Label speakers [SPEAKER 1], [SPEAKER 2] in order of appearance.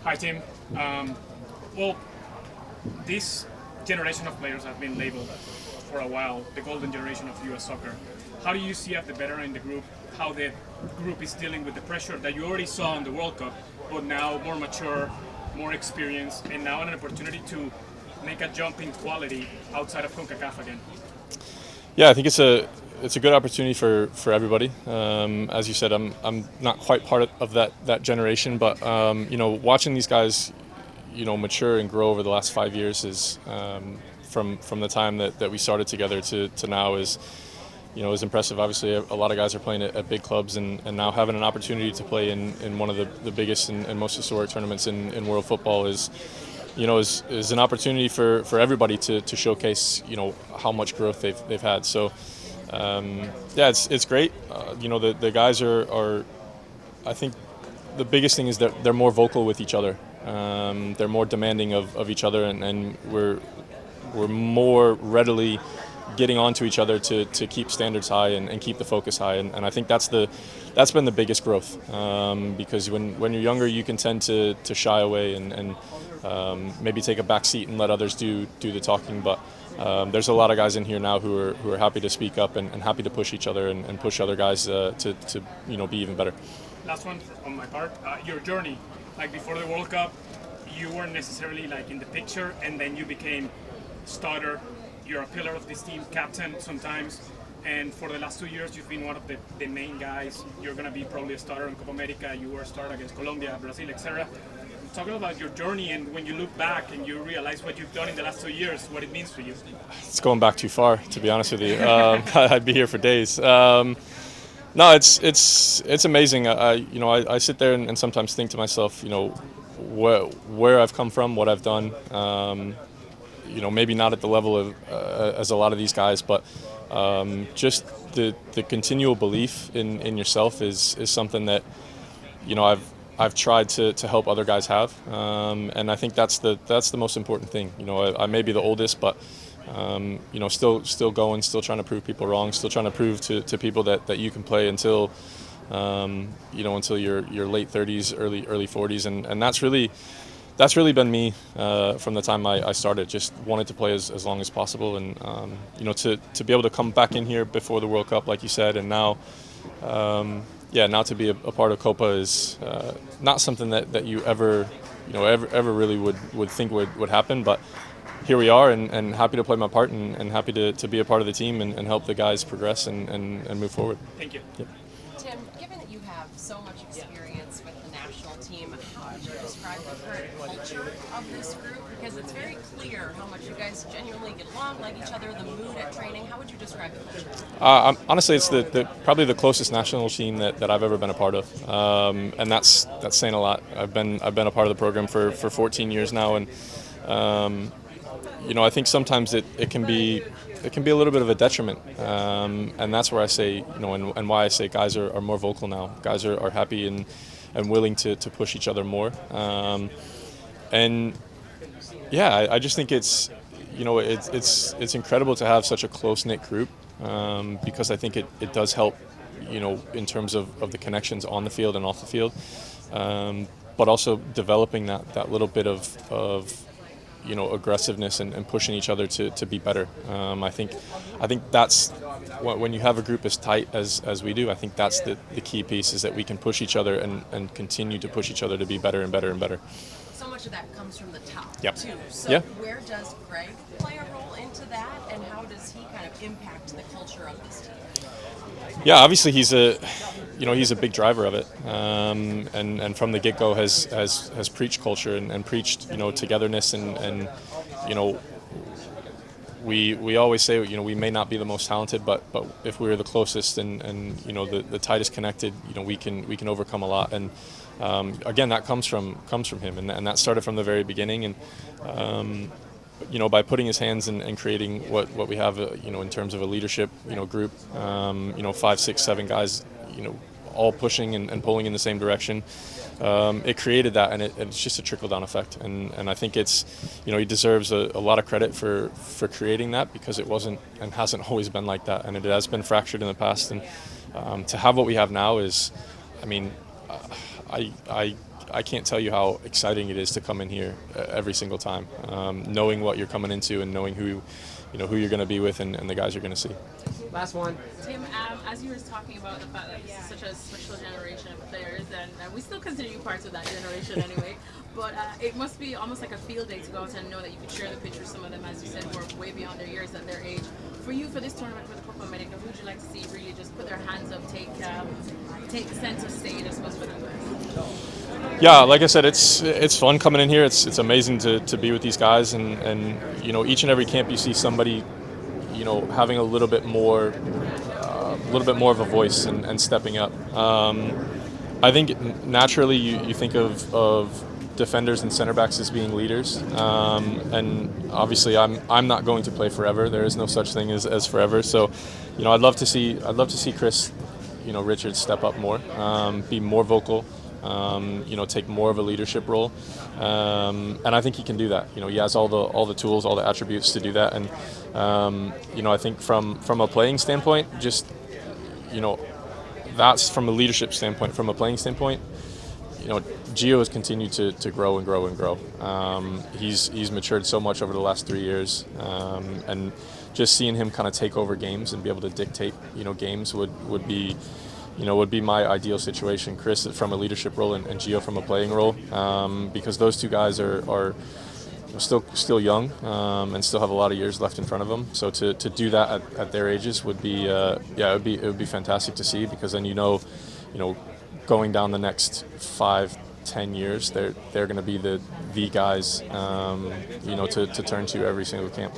[SPEAKER 1] Hi, Tim. Well, this generation of players have been labeled for a while the golden generation of U.S. soccer. How do you see as the veteran in the group how the group is dealing with the pressure that you already saw in the World Cup, but now more mature, more experienced, and now an opportunity to make a jump in quality outside of CONCACAF again?
[SPEAKER 2] Yeah, I think it's a good opportunity for everybody. As you said, I'm not quite part of that generation, but watching these guys, mature and grow over the last 5 years is from the time that we started together to now is impressive. Obviously, a lot of guys are playing at big clubs, and now having an opportunity to play in one of the biggest and most historic tournaments in world football is an opportunity for everybody to showcase how much growth they've had. So yeah, it's great. The guys are I think the biggest thing is that they're more vocal with each other. They're more demanding of each other, and we're more readily getting onto each other to keep standards high and keep the focus high. And I think that's been the biggest growth, because when you're younger, you can tend to shy away and maybe take a back seat and let others do the talking. But there's a lot of guys in here now who are happy to speak up and happy to push each other and push other guys to be even better.
[SPEAKER 1] Last one on my part. Your journey, like before the World Cup, you weren't necessarily like in the picture, and then you became starter. You're a pillar of this team, captain sometimes, and for the last 2 years you've been one of the main guys. You're going to be probably a starter in Copa America. You were a starter against Colombia, Brazil, etc. Talking about your journey, and when you look back and you realize what you've done in the last 2 years, what it means for you.
[SPEAKER 2] It's going back too far, to be honest with you. I'd be here for days. No, it's amazing. I sit there and sometimes think to myself, where I've come from, what I've done. Maybe not at the level of as a lot of these guys, but just the continual belief in yourself is something that I've tried to help other guys have, and I think that's the most important thing. I may be the oldest, but still going, still trying to prove people wrong, still trying to prove to people that you can play until until your late 30s, early 40s, and that's really been me from the time I started. Just wanted to play as long as possible, and to be able to come back in here before the World Cup, like you said, and now now to be a part of Copa is not something that you ever really would think would happen, but here we are, and happy to play my part, and happy to be a part of the team and help the guys progress and move forward.
[SPEAKER 1] Thank you.
[SPEAKER 2] Yep.
[SPEAKER 3] Tim, given that you have so much experience with the national team, how would you describe the current culture of this group? Because it's very clear how much you guys genuinely get along, like each other, the mood at training. How would you describe the culture?
[SPEAKER 2] Honestly, it's probably the closest national team that I've ever been a part of, and that's saying a lot. I've been a part of the program for 14 years now, and I think sometimes it can be a little bit of a detriment, and that's where I say, and why I say guys are more vocal now. Guys are happy and willing to push each other more, and yeah, I just think it's incredible to have such a close-knit group, because I think it does help, in terms of the connections on the field and off the field, but also developing that little bit of aggressiveness and pushing each other to be better. I think that's when you have a group as tight as we do. I think that's the key piece, is that we can push each other and continue to push each other to be better and better and better.
[SPEAKER 3] So much of that comes from the top,
[SPEAKER 2] Yep.
[SPEAKER 3] too. So
[SPEAKER 2] Yeah.
[SPEAKER 3] where does Gregg play a role into that, and how does he kind of impact the culture of this team?
[SPEAKER 2] Yeah, obviously he's a big driver of it, and from the get-go has preached culture and preached togetherness, and we always say we may not be the most talented, but if we're the closest and the tightest connected, we can overcome a lot, and again, that comes from him, and that started from the very beginning, and by putting his hands and creating what we have, in terms of a leadership, group, 5, 6, 7 guys, all pushing and pulling in the same direction. It created that, and it's just a trickle-down effect. And I think he deserves a lot of credit for creating that, because it wasn't and hasn't always been like that, and it has been fractured in the past. And to have what we have now is, I I can't tell you how exciting it is to come in here every single time, knowing what you're coming into and knowing who you're going to be with and the guys you're going to see.
[SPEAKER 4] Last one.
[SPEAKER 5] Tim, as you were talking about the fact that this is such a special generation of players, and we still consider you part of that generation anyway, but it must be almost like a field day to go out and know that you could share the pitch with some of them, as you said, who are way beyond their years at their age. For you, for this tournament, for the Copa America, who would you like to see really just put their hands up, take the center stage, I suppose, for the US?
[SPEAKER 2] Yeah, like I said, it's fun coming in here. It's amazing to be with these guys, and each and every camp you see somebody having a little bit more of a voice and stepping up. I think naturally you think of defenders and center backs as being leaders, and obviously I'm not going to play forever. There is no such thing as forever. So, I'd love to see Chris, Richards step up more, be more vocal, take more of a leadership role, and I think he can do that. He has all the tools, all the attributes to do that, and I think from a playing standpoint, just that's from a leadership standpoint. From a playing standpoint, Gio has continued to grow and grow and grow. He's matured so much over the last 3 years, and just seeing him kind of take over games and be able to dictate games would be my ideal situation. Chris from a leadership role and Gio from a playing role, because those two guys are still young and still have a lot of years left in front of them. So to do that at their ages would be it would be fantastic to see, because then going down the next 5-10 years, they're going to be the guys to turn to every single camp.